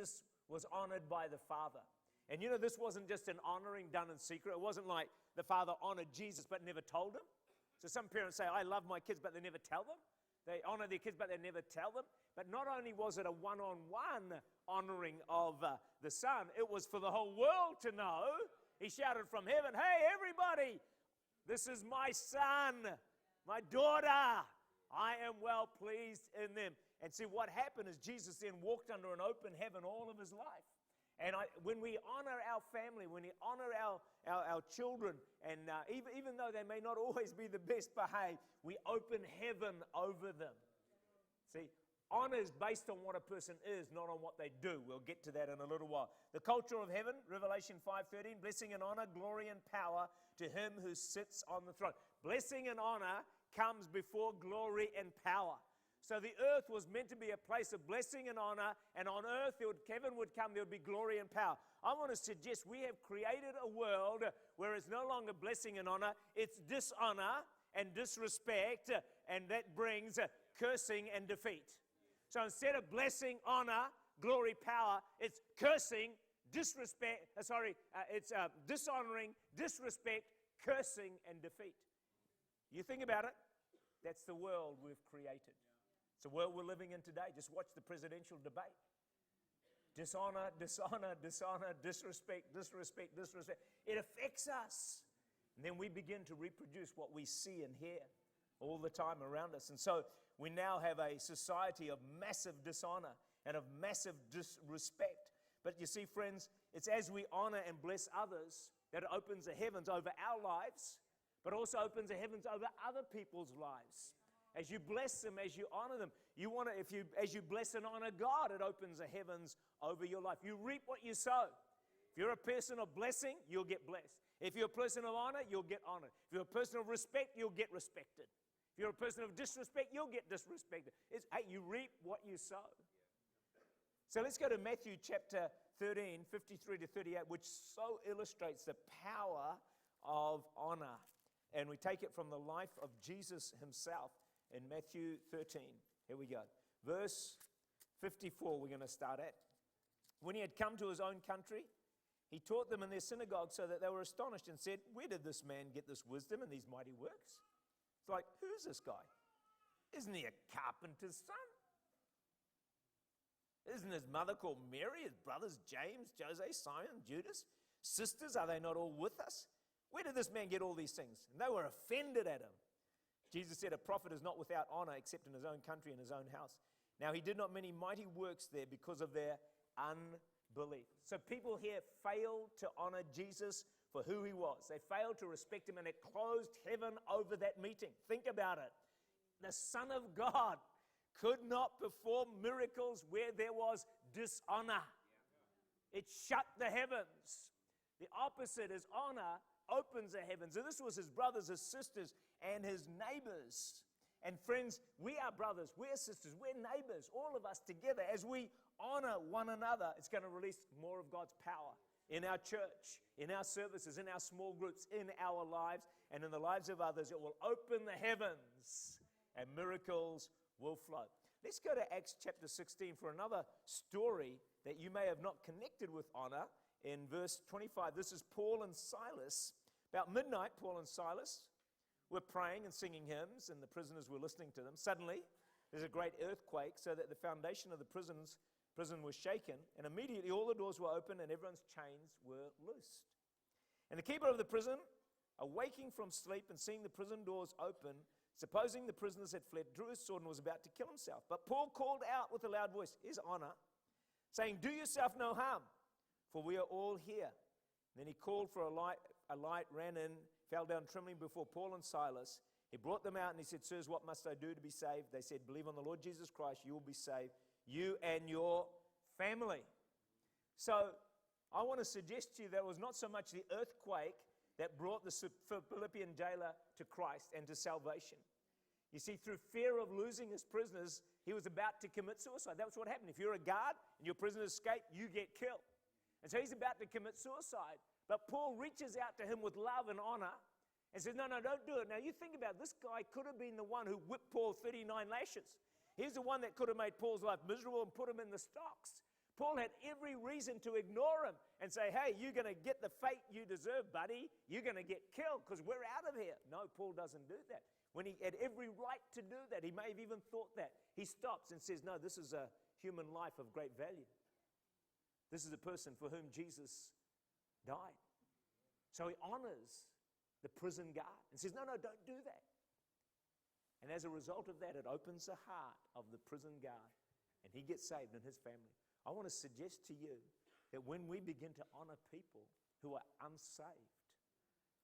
Jesus was honored by the Father. And you know, this wasn't just an honoring done in secret. It wasn't like the Father honored Jesus but never told him. So some parents say, I love my kids, but they never tell them. They honor their kids, but they never tell them. But not only was it a one-on-one honoring of the Son, it was for the whole world to know. He shouted from heaven, hey, everybody, this is my son, my daughter. I am well pleased in them. And see, what happened is Jesus then walked under an open heaven all of his life. And when we honor our family, when we honor our children, and even though they may not always be the best behaved, we open heaven over them. See, honor is based on what a person is, not on what they do. We'll get to that in a little while. The culture of heaven, Revelation 5:13, blessing and honor, glory and power to him who sits on the throne. Blessing and honor comes before glory and power. So the earth was meant to be a place of blessing and honor, and on earth heaven would come, there would be glory and power. I want to suggest we have created a world where it's no longer blessing and honor, it's dishonor and disrespect, and that brings cursing and defeat. So instead of blessing, honor, glory, power, it's cursing, disrespect, it's dishonoring, disrespect, cursing, and defeat. You think about it, that's the world we've created. It's the world we're living in today. Just watch the presidential debate. Dishonor, dishonor, dishonor, disrespect, disrespect, disrespect. It affects us. And then we begin to reproduce what we see and hear all the time around us. And so we now have a society of massive dishonor and of massive disrespect. But you see, friends, it's as we honor and bless others that it opens the heavens over our lives, but also opens the heavens over other people's lives. As you bless them, as you honor them, as you bless and honor God, it opens the heavens over your life. You reap what you sow. If you're a person of blessing, you'll get blessed. If you're a person of honor, you'll get honored. If you're a person of respect, you'll get respected. If you're a person of disrespect, you'll get disrespected. You reap what you sow. So let's go to Matthew chapter 13, 53 to 38, which so illustrates the power of honor. And we take it from the life of Jesus himself. In Matthew 13, here we go. Verse 54, we're going to start at. When he had come to his own country, he taught them in their synagogue so that they were astonished and said, where did this man get this wisdom and these mighty works? It's like, who's this guy? Isn't he a carpenter's son? Isn't his mother called Mary, his brothers James, Jose, Simon, Judas? Sisters, are they not all with us? Where did this man get all these things? And they were offended at him. Jesus said, a prophet is not without honor except in his own country and his own house. Now he did not many mighty works there because of their unbelief. So people here failed to honor Jesus for who he was. They failed to respect him, and it closed heaven over that meeting. Think about it. The Son of God could not perform miracles where there was dishonor. It shut the heavens. The opposite is honor opens the heavens. And this was his brothers, his sisters, and his neighbors. And friends, we are brothers, we're sisters, we're neighbors, all of us together. As we honor one another, it's going to release more of God's power in our church, in our services, in our small groups, in our lives, and in the lives of others. It will open the heavens, and miracles will flow. Let's go to Acts chapter 16 for another story that you may have not connected with honor. In verse 25, this is Paul and Silas. About midnight, Paul and Silas were praying and singing hymns, and the prisoners were listening to them. Suddenly, there's a great earthquake, so that the foundation of the prison was shaken, and immediately all the doors were open, and everyone's chains were loosed. And the keeper of the prison, awaking from sleep and seeing the prison doors open, supposing the prisoners had fled, drew his sword and was about to kill himself. But Paul called out with a loud voice, his honor, saying, do yourself no harm, for we are all here. Then he called for a light, ran in, fell down trembling before Paul and Silas. He brought them out and he said, sirs, what must I do to be saved? They said, believe on the Lord Jesus Christ, you will be saved, you and your family. So I want to suggest to you that it was not so much the earthquake that brought the Philippian jailer to Christ and to salvation. You see, through fear of losing his prisoners, he was about to commit suicide. That's what happened. If you're a guard and your prisoners escape, you get killed. And so he's about to commit suicide. But Paul reaches out to him with love and honor and says, no, don't do it. Now you think about it, this guy could have been the one who whipped Paul 39 lashes. He's the one that could have made Paul's life miserable and put him in the stocks. Paul had every reason to ignore him and say, hey, you're going to get the fate you deserve, buddy. You're going to get killed because we're out of here. No, Paul doesn't do that. When he had every right to do that, he may have even thought that. He stops and says, no, this is a human life of great value. This is a person for whom Jesus died. So he honors the prison guard and says, no, don't do that. And as a result of that, it opens the heart of the prison guard, and he gets saved and his family. I want to suggest to you that when we begin to honor people who are unsaved,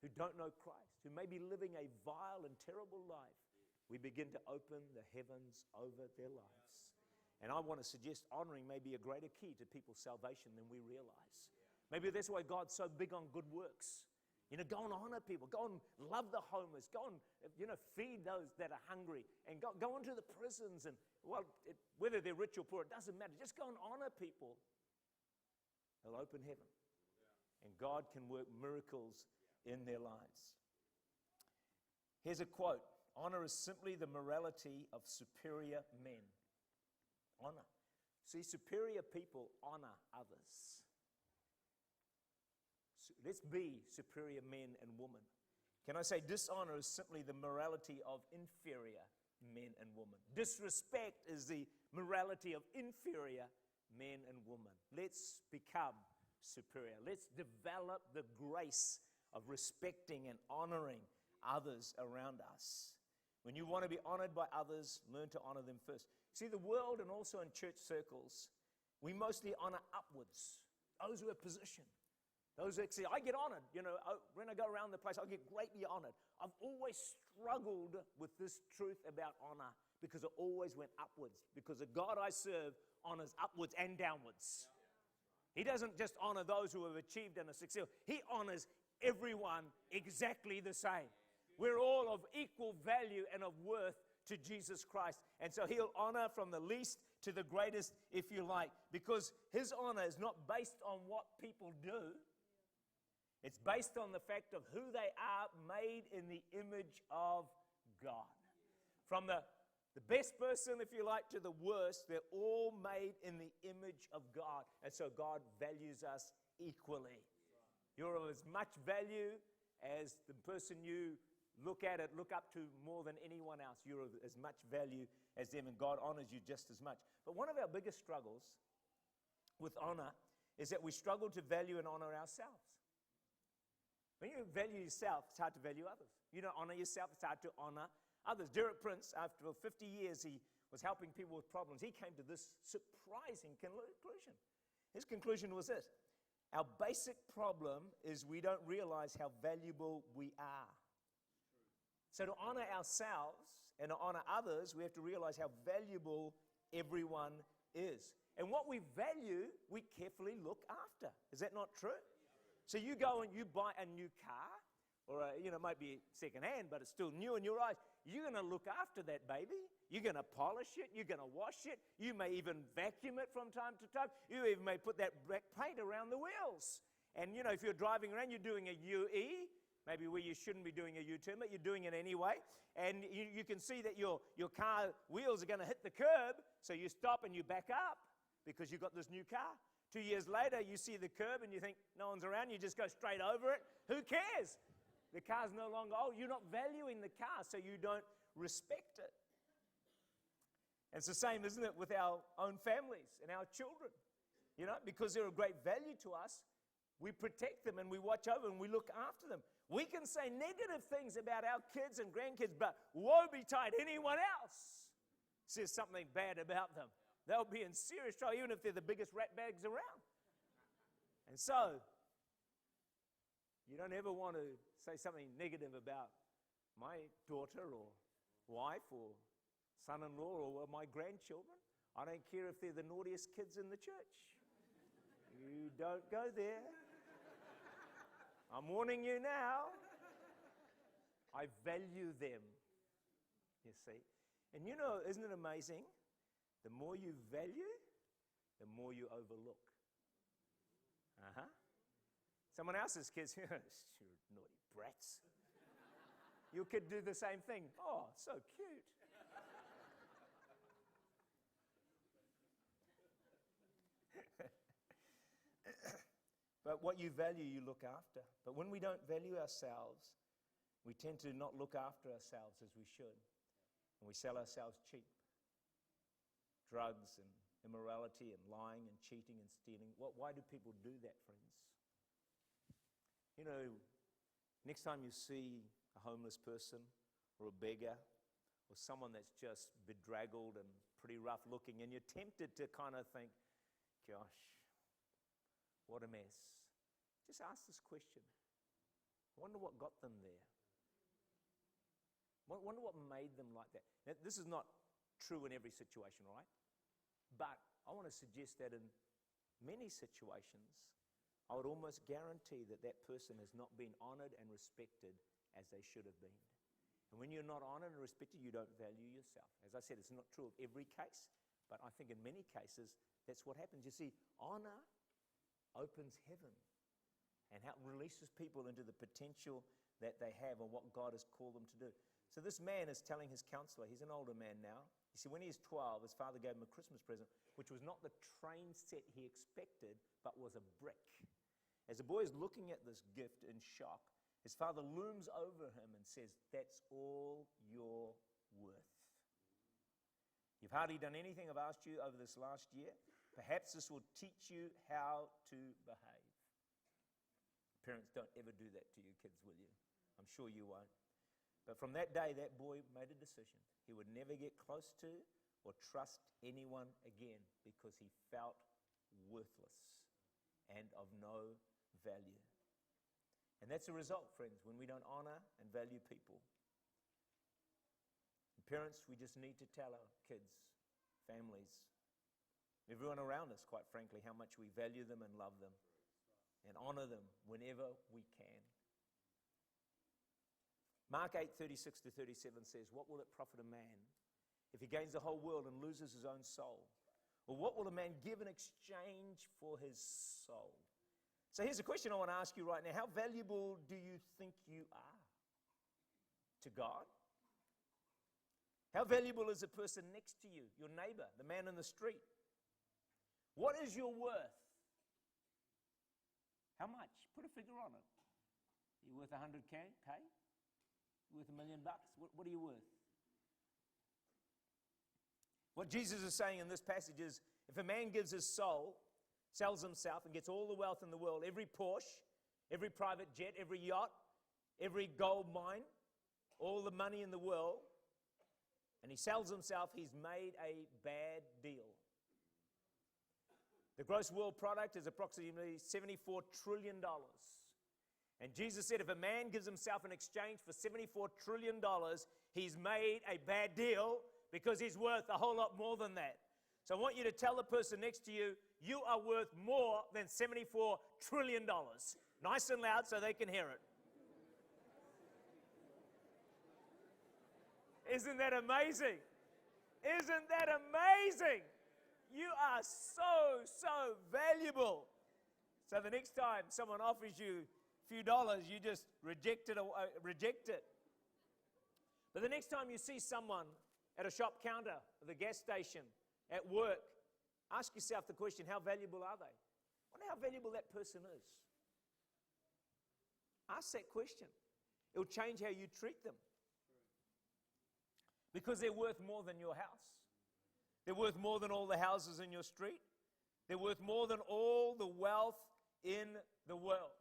who don't know Christ, who may be living a vile and terrible life, we begin to open the heavens over their lives. And I want to suggest honoring may be a greater key to people's salvation than we realize. Maybe that's why God's so big on good works. Go and honor people. Go and love the homeless. Go and, feed those that are hungry. And go into the prisons. And, whether they're rich or poor, it doesn't matter. Just go and honor people. They'll open heaven. And God can work miracles in their lives. Here's a quote. Honor is simply the morality of superior men. Honor. See, superior people honor others. Let's be superior men and women. Can I say dishonor is simply the morality of inferior men and women. Disrespect is the morality of inferior men and women. Let's become superior. Let's develop the grace of respecting and honoring others around us. When you want to be honored by others, learn to honor them first. See, the world and also in church circles, we mostly honor upwards, those who have position. Those who say, I get honored. When I go around the place, I get greatly honored. I've always struggled with this truth about honor because it always went upwards. Because the God I serve honors upwards and downwards. He doesn't just honor those who have achieved and are successful. He honors everyone exactly the same. We're all of equal value and of worth to Jesus Christ. And so he'll honor from the least to the greatest, if you like, because his honor is not based on what people do. It's based on the fact of who they are, made in the image of God. From the best person, if you like, to the worst, they're all made in the image of God. And so God values us equally. You're of as much value as the person you look up to more than anyone else. You're of as much value as them, and God honors you just as much. But one of our biggest struggles with honor is that we struggle to value and honor ourselves. When you value yourself, it's hard to value others. You don't honor yourself, it's hard to honor others. Derek Prince, after 50 years, he was helping people with problems. He came to this surprising conclusion. His conclusion was this: our basic problem is we don't realize how valuable we are. So to honor ourselves and to honor others, we have to realize how valuable everyone is. And what we value, we carefully look after. Is that not true? So you go and you buy a new car, or it might be secondhand, but it's still new in your eyes. You're going to look after that baby. You're going to polish it. You're going to wash it. You may even vacuum it from time to time. You even may put that black paint around the wheels. And, if you're driving around, you're doing a UE, maybe where you shouldn't be doing a U-turn, but you're doing it anyway. And you can see that your car wheels are going to hit the curb, so you stop and you back up because you've got this new car. 2 years later, you see the curb and you think no one's around. You just go straight over it. Who cares? The car's no longer old. You're not valuing the car, so you don't respect it. It's the same, isn't it, with our own families and our children? Because they're of great value to us, we protect them and we watch over and we look after them. We can say negative things about our kids and grandkids, but woe betide anyone else says something bad about them. They'll be in serious trouble, even if they're the biggest rat bags around. And so, you don't ever want to say something negative about my daughter or wife or son-in-law or my grandchildren. I don't care if they're the naughtiest kids in the church. You don't go there. I'm warning you now. I value them, you see. And isn't it amazing? The more you value, the more you overlook. Someone else's kids, naughty brats. Your kid do the same thing. Oh, so cute. But what you value, you look after. But when we don't value ourselves, we tend to not look after ourselves as we should. And we sell ourselves cheap. Drugs and immorality and lying and cheating and stealing. Why do people do that, friends? You know, next time you see a homeless person or a beggar or someone that's just bedraggled and pretty rough looking, and you're tempted to kind of think, gosh, what a mess. Just ask this question. I wonder what got them there. I wonder what made them like that. Now, this is not true in every situation, right? But I want to suggest that in many situations, I would almost guarantee that that person has not been honored and respected as they should have been. And when you're not honored and respected, you don't value yourself. As I said, it's not true of every case, but I think in many cases, that's what happens. You see, honor opens heaven and releases people into the potential that they have and what God has called them to do. So this man is telling his counselor, he's an older man now. You see, when he was 12, his father gave him a Christmas present, which was not the train set he expected, but was a brick. As the boy is looking at this gift in shock, his father looms over him and says, "That's all you're worth. You've hardly done anything I've asked you over this last year. Perhaps this will teach you how to behave." Parents, don't ever do that to your kids, will you? I'm sure you won't. But from that day, that boy made a decision. He would never get close to or trust anyone again because he felt worthless and of no value. And that's the result, friends, when we don't honor and value people. And parents, we just need to tell our kids, families, everyone around us, quite frankly, how much we value them and love them and honor them whenever we can. Mark 8:36 to 37 says, "What will it profit a man if he gains the whole world and loses his own soul? Or what will a man give in exchange for his soul?" So here's a question I want to ask you right now. How valuable do you think you are to God? How valuable is the person next to you, your neighbor, the man in the street? What is your worth? How much? Put a figure on it. Are you worth 100K? Worth $1 million? What are you worth? What Jesus is saying in this passage is, if a man gives his soul, sells himself, and gets all the wealth in the world, every Porsche, every private jet, every yacht, every gold mine, all the money in the world, and he sells himself, he's made a bad deal. The gross world product is approximately $74 trillion. And Jesus said, if a man gives himself in exchange for $74 trillion, he's made a bad deal because he's worth a whole lot more than that. So I want you to tell the person next to you, you are worth more than $74 trillion. Nice and loud so they can hear it. Isn't that amazing? Isn't that amazing? You are so valuable. So the next time someone offers you few dollars, you just reject it. But the next time you see someone at a shop counter, at the gas station, at work, ask yourself the question, how valuable are they? I wonder how valuable that person is. Ask that question. It will change how you treat them. Because they're worth more than your house. They're worth more than all the houses in your street. They're worth more than all the wealth in the world.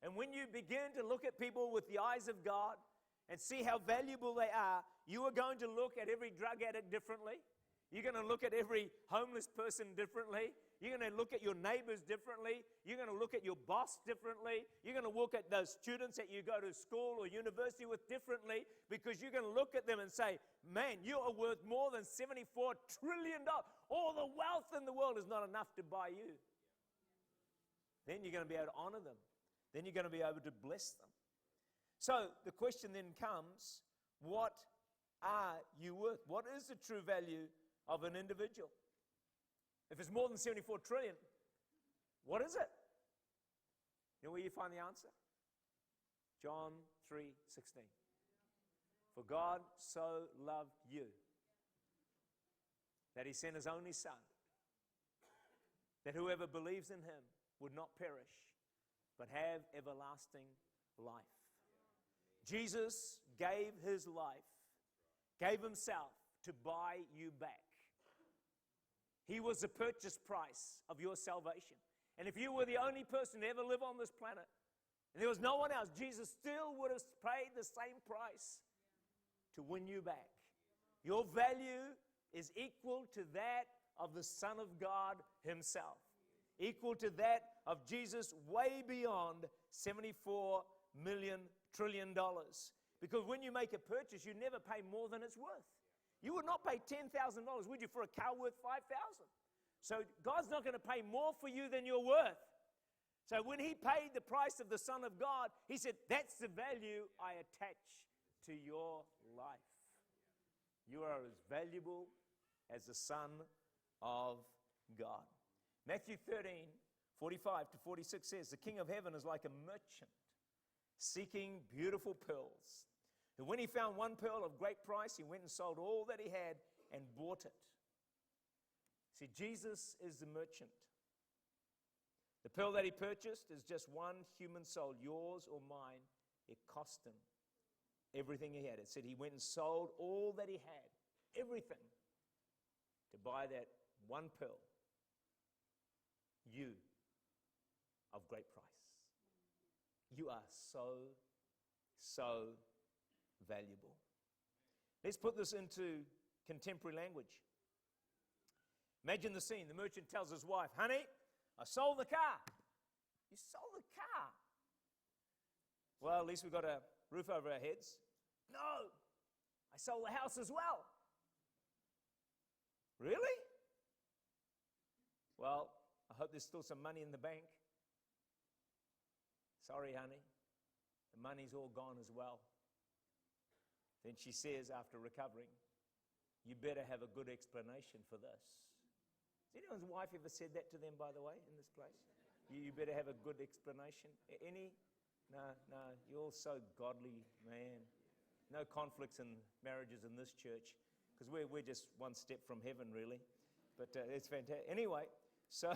And when you begin to look at people with the eyes of God and see how valuable they are, you are going to look at every drug addict differently. You're going to look at every homeless person differently. You're going to look at your neighbors differently. You're going to look at your boss differently. You're going to look at those students that you go to school or university with differently, because you're going to look at them and say, man, you are worth more than $74 trillion. All the wealth in the world is not enough to buy you. Then you're going to be able to honor them. Then you're going to be able to bless them. So the question then comes, what are you worth? What is the true value of an individual? If it's more than 74 trillion, what is it? You know where you find the answer? John 3:16. For God so loved you that he sent his only Son, that whoever believes in him would not perish, but have everlasting life. Jesus gave his life, gave himself to buy you back. He was the purchase price of your salvation. And if you were the only person to ever live on this planet, and there was no one else, Jesus still would have paid the same price to win you back. Your value is equal to that of the Son of God himself, equal to that of Jesus, way beyond $74 trillion. Because when you make a purchase, you never pay more than it's worth. You would not pay $10,000, would you, for a car worth $5,000? So God's not going to pay more for you than you're worth. So when he paid the price of the Son of God, he said, that's the value I attach to your life. You are as valuable as the Son of God. Matthew 13:45-46 says, the King of Heaven is like a merchant seeking beautiful pearls. And when he found one pearl of great price, he went and sold all that he had and bought it. See, Jesus is the merchant. The pearl that he purchased is just one human soul, yours or mine. It cost him everything he had. It said he went and sold all that he had, everything, to buy that one pearl, you, of great price. You are so, so valuable. Let's put this into contemporary language. Imagine the scene. The merchant tells his wife, honey, I sold the car. You sold the car? Well, at least we've got a roof over our heads. No, I sold the house as well. Really? Well, I hope there's still some money in the bank. Sorry, honey, the money's all gone as well. Then she says, after recovering, you better have a good explanation for this. Has anyone's wife ever said that to them, by the way, in this place? You better have a good explanation. Any? No, you're all so godly, man. No conflicts in marriages in this church, because we're just one step from heaven, really. But it's fantastic. Anyway, so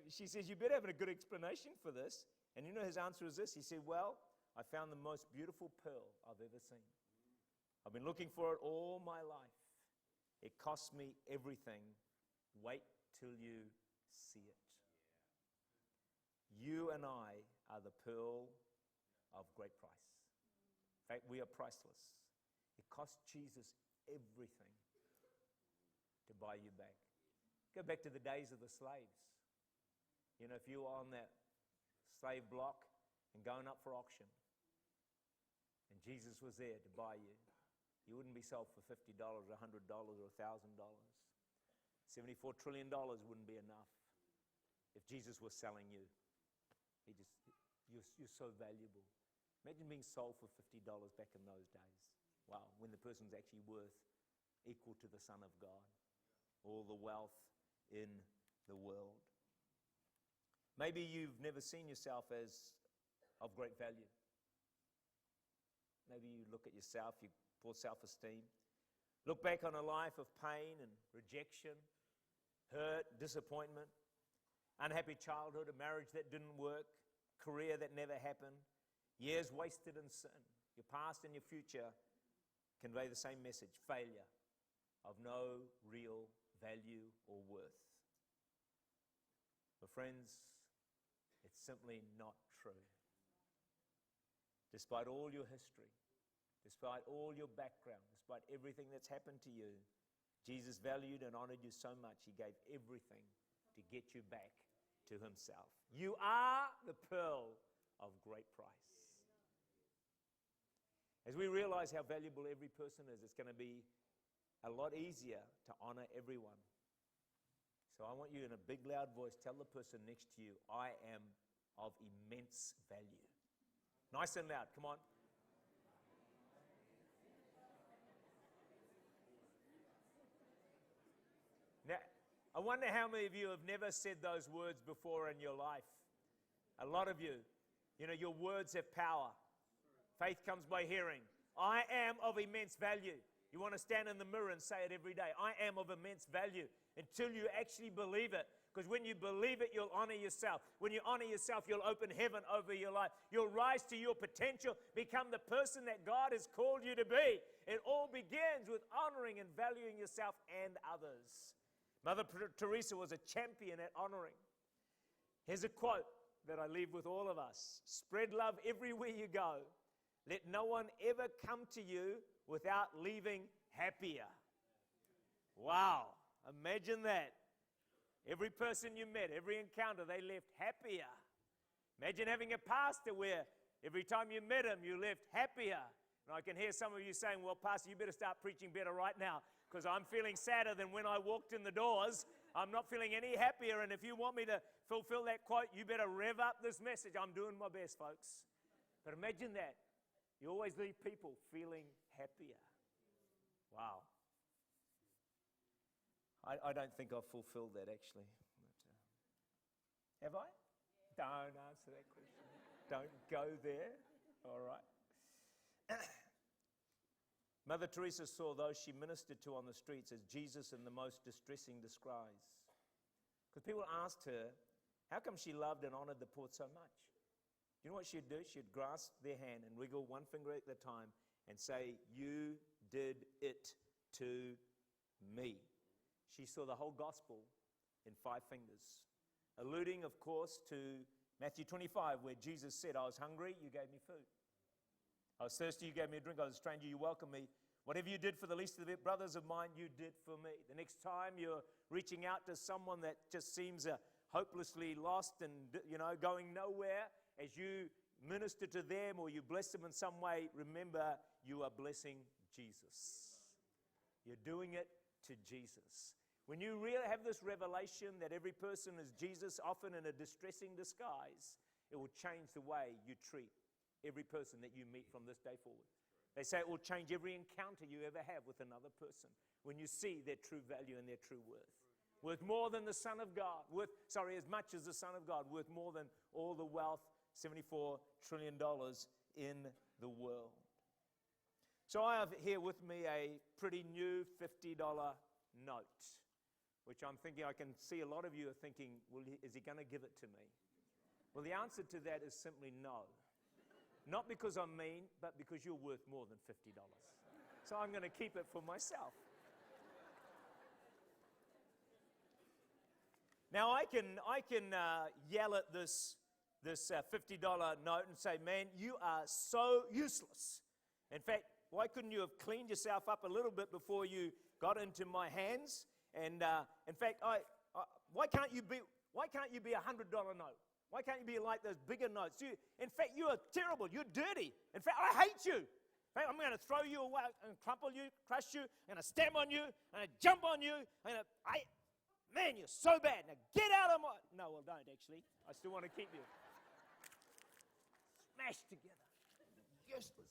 she says, you better have a good explanation for this. And you know his answer is this. He said, well, I found the most beautiful pearl I've ever seen. I've been looking for it all my life. It cost me everything. Wait till you see it. You and I are the pearl of great price. In fact, we are priceless. It cost Jesus everything to buy you back. Go back to the days of the slaves. You know, if you were on that slave block and going up for auction, and Jesus was there to buy you, you wouldn't be sold for $50 or $100 or $1,000. $74 trillion wouldn't be enough if Jesus was selling you. You're so valuable. Imagine being sold for $50 back in those days. Wow, when the person's actually worth equal to the Son of God. All the wealth in the world. Maybe you've never seen yourself as of great value. Maybe you look at yourself, you poor self-esteem. Look back on a life of pain and rejection, hurt, disappointment, unhappy childhood, a marriage that didn't work, career that never happened, years wasted in sin. Your past and your future convey the same message: failure, of no real value or worth. But friends, it's simply not true. Despite all your history, despite all your background, despite everything that's happened to you, Jesus valued and honored you so much, he gave everything to get you back to himself. You are the pearl of great price. As we realize how valuable every person is, it's going to be a lot easier to honor everyone. So I want you, in a big, loud voice, tell the person next to you, I am of immense value. Nice and loud, come on. Now, I wonder how many of you have never said those words before in your life. A lot of you, your words have power. Faith comes by hearing. I am of immense value. You want to stand in the mirror and say it every day. I am of immense value. Until you actually believe it. Because when you believe it, you'll honor yourself. When you honor yourself, you'll open heaven over your life. You'll rise to your potential, become the person that God has called you to be. It all begins with honoring and valuing yourself and others. Mother Teresa was a champion at honoring. Here's a quote that I leave with all of us. Spread love everywhere you go. Let no one ever come to you without leaving happier. Wow, imagine that. Every person you met, every encounter, they left happier. Imagine having a pastor where every time you met him, you left happier. And I can hear some of you saying, well, Pastor, you better start preaching better right now because I'm feeling sadder than when I walked in the doors. I'm not feeling any happier. And if you want me to fulfill that quote, you better rev up this message. I'm doing my best, folks. But imagine that. You always leave people feeling happier. Wow. I don't think I've fulfilled that, actually. Have I? Don't answer that question. Don't go there. All right. Mother Teresa saw those she ministered to on the streets as Jesus in the most distressing disguise. Because people asked her, how come she loved and honored the poor so much? You know what she'd do? She'd grasp their hand and wiggle one finger at a time and say, you did it to me. She saw the whole gospel in 5 fingers. Alluding, of course, to Matthew 25, where Jesus said, I was hungry, you gave me food. I was thirsty, you gave me a drink. I was a stranger, you welcomed me. Whatever you did for the least of the brothers of mine, you did for me. The next time you're reaching out to someone that just seems hopelessly lost and, going nowhere, as you minister to them or you bless them in some way, remember you are blessing Jesus. You're doing it to Jesus. When you really have this revelation that every person is Jesus, often in a distressing disguise, it will change the way you treat every person that you meet from this day forward. They say it will change every encounter you ever have with another person when you see their true value and their true worth. Worth more than the Son of God. As much as the Son of God. Worth more than all the wealth, $74 trillion in the world. So I have here with me a pretty new $50 note, which I'm thinking, I can see a lot of you are thinking, well, is he going to give it to me? Well, the answer to that is simply no. Not because I'm mean, but because you're worth more than $50. So I'm going to keep it for myself. Now, I can yell at this $50 note and say, man, you are so useless. In fact, why couldn't you have cleaned yourself up a little bit before you got into my hands? And in fact, why can't you be a $100 note? Why can't you be like those bigger notes? In fact, you are terrible. You're dirty. In fact, I hate you. In fact, I'm going to throw you away and crumple you, crush you. I'm going to stamp on you. I'm going to jump on you. Man, you're so bad. Now get out of my... No, well, don't actually. I still want to keep you. Smashed together. Useless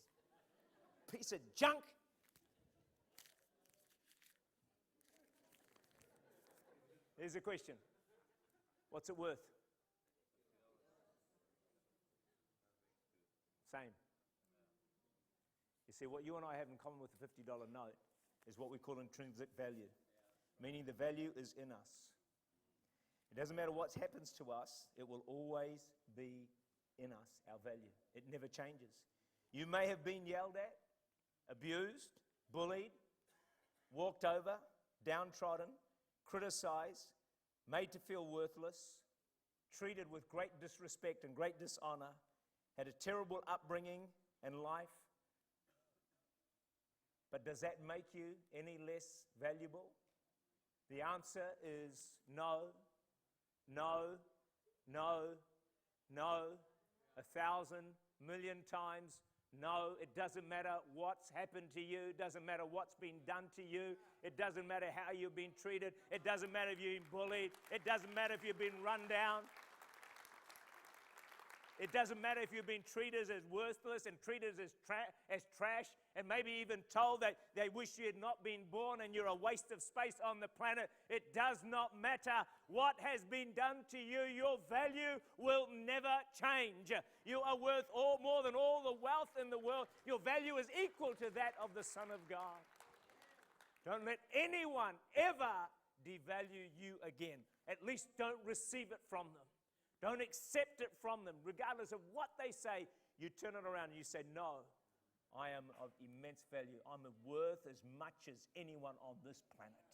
piece of junk. Here's a question. What's it worth? Same. You see, what you and I have in common with the $50 note is what we call intrinsic value, meaning the value is in us. It doesn't matter what happens to us, it will always be in us, our value. It never changes. You may have been yelled at, abused, bullied, walked over, downtrodden, criticized, made to feel worthless, treated with great disrespect and great dishonor, had a terrible upbringing and life. But does that make you any less valuable? The answer is no, no, no, no, 1,000 million times no. It doesn't matter what's happened to you. It doesn't matter what's been done to you. It doesn't matter how you've been treated. It doesn't matter if you've been bullied. It doesn't matter if you've been run down. It doesn't matter if you've been treated as worthless and treated as trash and maybe even told that they wish you had not been born and you're a waste of space on the planet. It does not matter what has been done to you. Your value will never change. You are worth more than all the wealth in the world. Your value is equal to that of the Son of God. Don't let anyone ever devalue you again. At least don't receive it from them. Don't accept it from them. Regardless of what they say, you turn it around and you say, no, I am of immense value. I'm worth as much as anyone on this planet.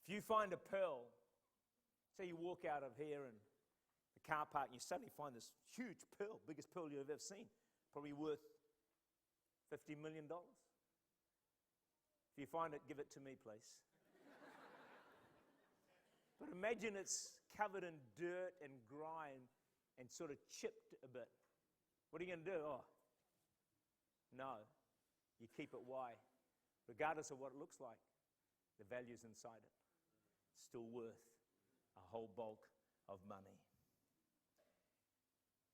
If you find a pearl, say you walk out of here and the car park and you suddenly find this huge pearl, biggest pearl you've ever seen, probably worth $50 million. If you find it, give it to me, please. But imagine it's covered in dirt and grime and sort of chipped a bit. What are you going to do? Oh, no. You keep it. Why? Regardless of what it looks like, the value's inside it. It's still worth a whole bulk of money.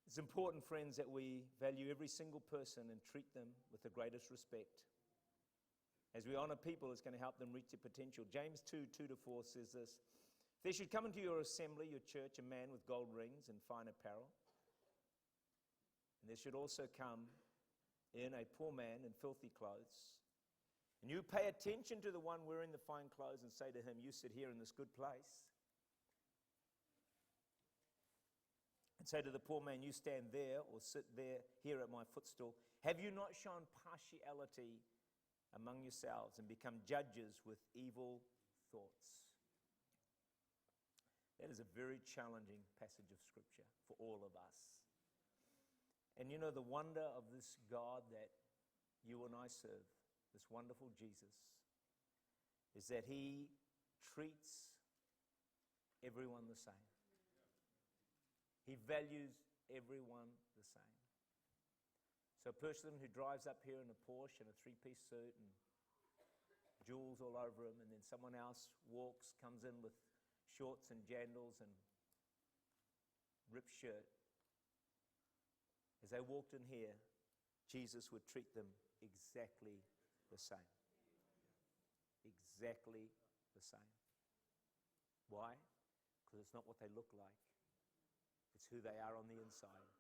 It's important, friends, that we value every single person and treat them with the greatest respect. As we honor people, it's going to help them reach their potential. James 2:2-4 says this: "If there should come into your assembly, your church, a man with gold rings and fine apparel, and there should also come in a poor man in filthy clothes, and you pay attention to the one wearing the fine clothes and say to him, 'You sit here in this good place,' and say to the poor man, 'You stand there or sit there here at my footstool,' have you not shown partiality among yourselves and become judges with evil thoughts?" That is a very challenging passage of Scripture for all of us. And you know, the wonder of this God that you and I serve, this wonderful Jesus, is that He treats everyone the same. He values everyone the same. So a person who drives up here in a Porsche and a three-piece suit and jewels all over him, and then someone else comes in with shorts and jandals and ripped shirt. As they walked in here, Jesus would treat them exactly the same. Exactly the same. Why? Because it's not what they look like. It's who they are on the inside.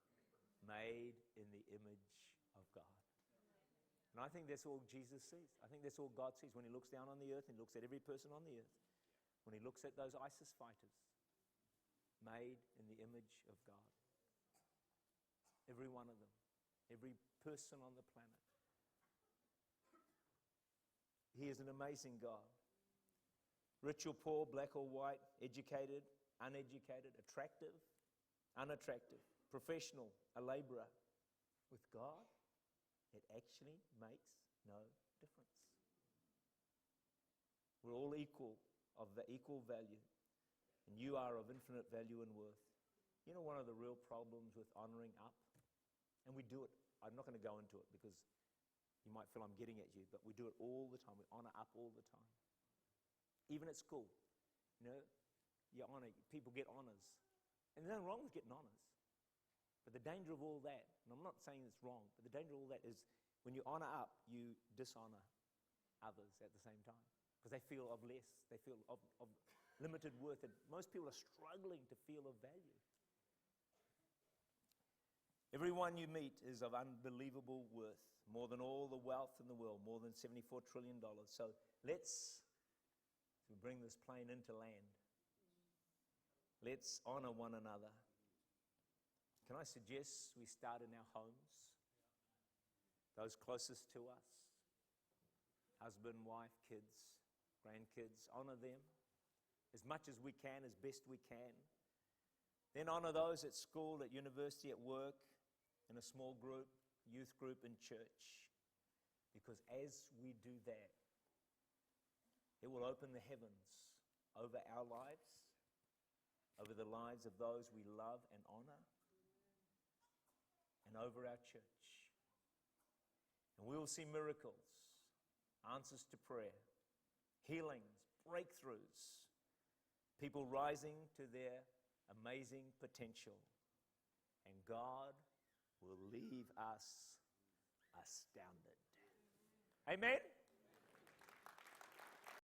Made in the image of God. And I think that's all Jesus sees. I think that's all God sees when He looks down on the earth and He looks at every person on the earth. When He looks at those ISIS fighters, made in the image of God. Every one of them. Every person on the planet. He is an amazing God. Rich or poor, black or white, educated, uneducated, attractive, unattractive, professional, a laborer. With God, it actually makes no difference. We're all equal, of the equal value, and you are of infinite value and worth. You know, one of the real problems with honoring up, and we do it, I'm not going to go into it because you might feel I'm getting at you, but we do it all the time. We honor up all the time. Even at school, you know, you honor, people get honors. And there's nothing wrong with getting honors. But the danger of all that, and I'm not saying it's wrong, but the danger of all that is when you honor up, you dishonor others at the same time. Because they feel of less, they feel of limited worth. And most people are struggling to feel of value. Everyone you meet is of unbelievable worth, more than all the wealth in the world, more than $74 trillion. So let's bring this plane into land. Let's honor one another. Can I suggest we start in our homes? Those closest to us. Husband, wife, kids, grandkids. Honor them as much as we can, as best we can. Then honor those at school, at university, at work, in a small group, youth group, in church. Because as we do that, it will open the heavens over our lives, over the lives of those we love and honor, and over our church. And we will see miracles, answers to prayer, healings, breakthroughs, people rising to their amazing potential. And God will leave us astounded. Amen?